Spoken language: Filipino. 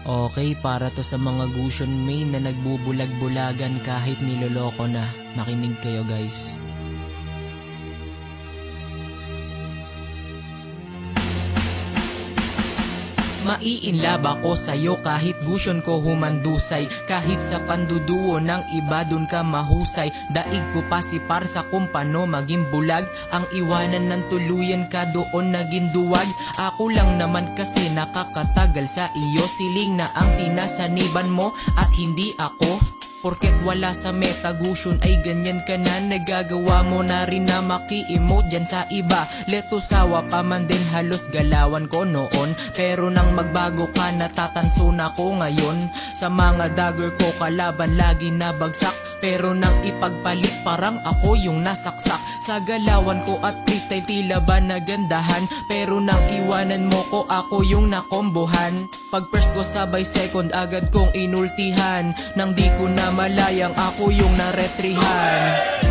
Okay, para to sa mga Gusion main na nagbubulag-bulagan kahit niloloko na. Makinig kayo guys. Maiinlab ako sa'yo kahit Gusion ko humandusay. Kahit sa panduduo ng iba dun ka mahusay. Daig ko pa si par sa kung paano maging bulag. Ang iwanan ng tuluyan ka doon naging duwag. Ako lang naman kasi nakakatagal sa iyo. Siling na ang sinasaniban mo at hindi ako. Porket wala sa meta Gusion ay ganyan ka na. Nagagawa mo na rin na maki-emote dyan sa iba. Letusawa pa man din halos galawan ko noon. Pero nang magbago ka natatanso na ko ngayon. Sa mga dagger ko kalaban lagi na bagsak. Pero nang ipagpalit parang ako yung nasaksak. Sa galawan ko at freestyle tila ba nagandahan. Pero nang iwanan mo ko ako yung nakombohan. Pag first ko sabay second agad kong inultihan. Nang di ko na malayang ako yung naretrihan.